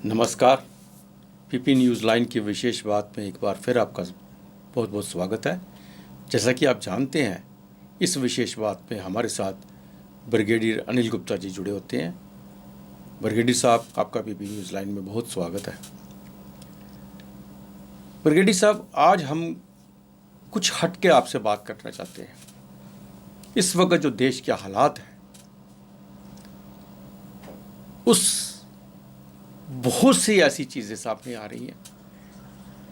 नमस्कार। PP news line की विशेष बात में एक बार फिर आपका बहुत बहुत स्वागत है। जैसा कि आप जानते हैं, इस विशेष बात में हमारे साथ ब्रिगेडियर अनिल गुप्ता जी जुड़े होते हैं। ब्रिगेडियर साहब, आपका पीपी न्यूज़ लाइन में बहुत स्वागत है। ब्रिगेडियर साहब, आज हम कुछ हट के आपसे बात करना चाहते हैं। इस वक्त जो देश के हालात हैं, उस बहुत सी ऐसी चीज़ें सामने आ रही हैं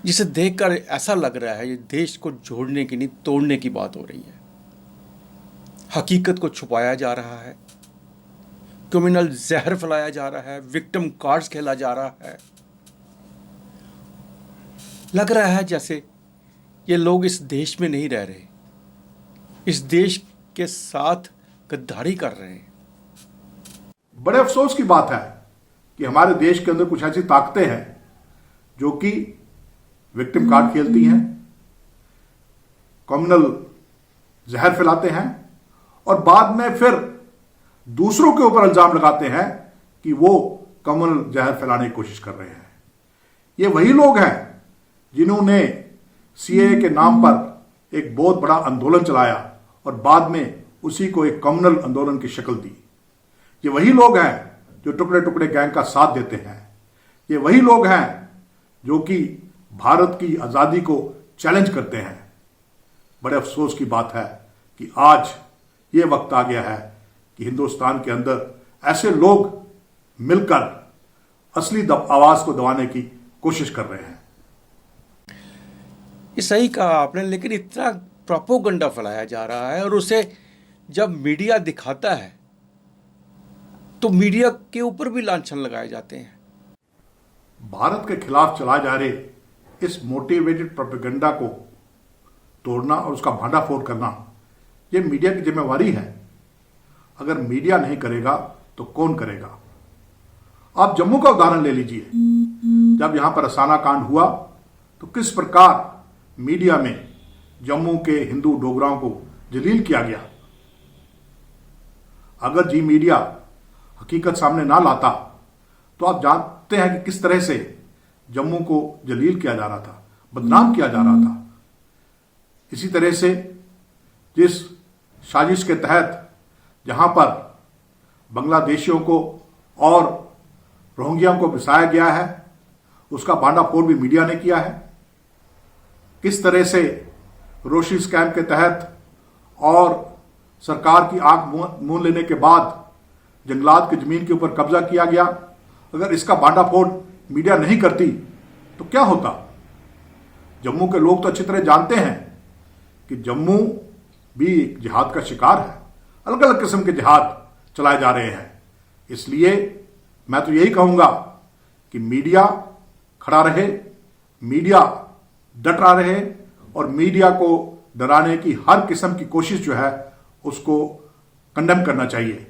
जिसे देखकर ऐसा लग रहा है ये देश को जोड़ने की नहीं, तोड़ने की बात हो रही है। हकीकत को छुपाया जा रहा है, क्रिमिनल जहर फैलाया जा रहा है, विक्टिम कार्ड्स खेला जा रहा है। लग रहा है जैसे ये लोग इस देश में नहीं रह रहे, इस देश के साथ गद्दारी कर रहे हैं। बड़े अफसोस की बात है कि हमारे देश के अंदर कुछ ऐसी ताकतें हैं जो कि विक्टिम कार्ड खेलती हैं, कम्युनल जहर फैलाते हैं और बाद में फिर दूसरों के ऊपर इल्जाम लगाते हैं कि वो कम्युनल जहर फैलाने की कोशिश कर रहे हैं। ये वही लोग हैं जिन्होंने सीएए के नाम पर एक बहुत बड़ा आंदोलन चलाया और बाद में उसी को एक कम्युनल आंदोलन की शक्ल दी। ये वही लोग हैं जो टुकड़े टुकड़े गैंग का साथ देते हैं। ये वही लोग हैं जो कि भारत की आजादी को चैलेंज करते हैं। बड़े अफसोस की बात है कि आज ये वक्त आ गया है कि हिंदुस्तान के अंदर ऐसे लोग मिलकर असली आवाज को दबाने की कोशिश कर रहे हैं। ये सही कहा आपने, लेकिन इतना प्रोपोगंडा फैलाया जा रहा है और उसे जब मीडिया दिखाता है तो मीडिया के ऊपर भी लांछन लगाए जाते हैं। भारत के खिलाफ चलाए जा रहे इस मोटिवेटेड प्रोपेगेंडा को तोड़ना और उसका भांडाफोड़ करना, यह मीडिया की जिम्मेवारी है। अगर मीडिया नहीं करेगा तो कौन करेगा? आप जम्मू का उदाहरण ले लीजिए। जब यहां पर असाना कांड हुआ तो किस प्रकार मीडिया में जम्मू के हिंदू डोगराओं को जलील किया गया। अगर जी मीडिया हकीकत सामने ना लाता तो आप जानते हैं कि किस तरह से जम्मू को जलील किया जा रहा था, बदनाम किया जा रहा था। इसी तरह से जिस साजिश के तहत जहां पर बांग्लादेशियों को और रोहिंग्या को बसाया गया है, उसका भांडाफोड़ भी मीडिया ने किया है। किस तरह से रोशी स्कैम के तहत और सरकार की आंख मूंद लेने के बाद जंगलात की जमीन के ऊपर कब्जा किया गया। अगर इसका भांडाफोड़ मीडिया नहीं करती तो क्या होता? जम्मू के लोग तो अच्छी तरह जानते हैं कि जम्मू भी एक जिहाद का शिकार है। अलग अलग किस्म के जिहाद चलाए जा रहे हैं। इसलिए मैं तो यही कहूंगा कि मीडिया खड़ा रहे, मीडिया डटा रहे और मीडिया को डराने की हर किस्म की कोशिश जो है उसको कंडेम करना चाहिए।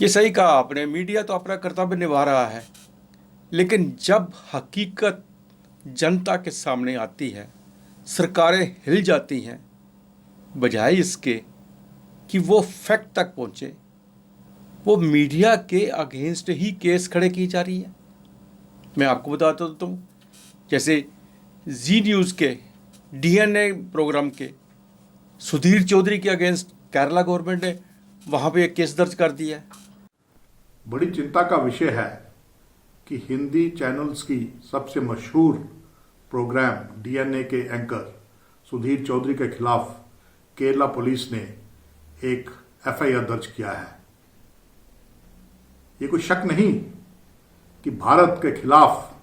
ये सही कहा आपने, मीडिया तो अपना कर्तव्य निभा रहा है, लेकिन जब हकीकत जनता के सामने आती है, सरकारें हिल जाती हैं। बजाय इसके कि वो फैक्ट तक पहुंचे, वो मीडिया के अगेंस्ट ही केस खड़े की जा रही है। मैं आपको बताता हूँ, जैसे जी न्यूज़ के डीएनए प्रोग्राम के सुधीर चौधरी के अगेंस्ट केरला गवर्नमेंट ने वहाँ पे एक केस दर्ज कर दिया है। बड़ी चिंता का विषय है कि हिंदी चैनल्स की सबसे मशहूर प्रोग्राम डीएनए के एंकर सुधीर चौधरी के खिलाफ केरला पुलिस ने एक एफआईआर दर्ज किया है। ये कोई शक नहीं कि भारत के खिलाफ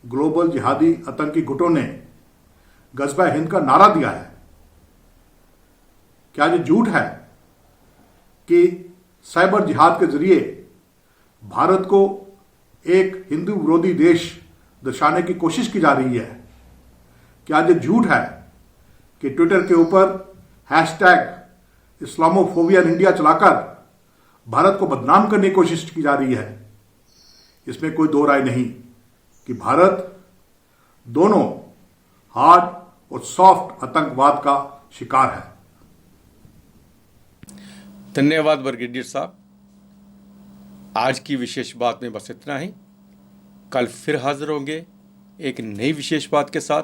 ग्लोबल जिहादी आतंकी गुटों ने गज़बा हिंद का नारा दिया है। क्या ये झूठ है कि साइबर जिहाद के जरिए भारत को एक हिंदू विरोधी देश दर्शाने की कोशिश की जा रही है? क्या ये झूठ है कि ट्विटर के ऊपर हैशटैग इस्लामोफोबिया इन इंडिया चलाकर भारत को बदनाम करने की कोशिश की जा रही है? इसमें कोई दो राय नहीं कि भारत दोनों हार्ड और सॉफ्ट आतंकवाद का शिकार है। धन्यवाद ब्रिगेडियर साहब। आज की विशेष बात में बस इतना ही। कल फिर हाजिर होंगे एक नई विशेष बात के साथ।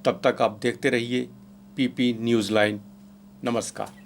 तब तक आप देखते रहिए पीपी न्यूज़ लाइन। नमस्कार।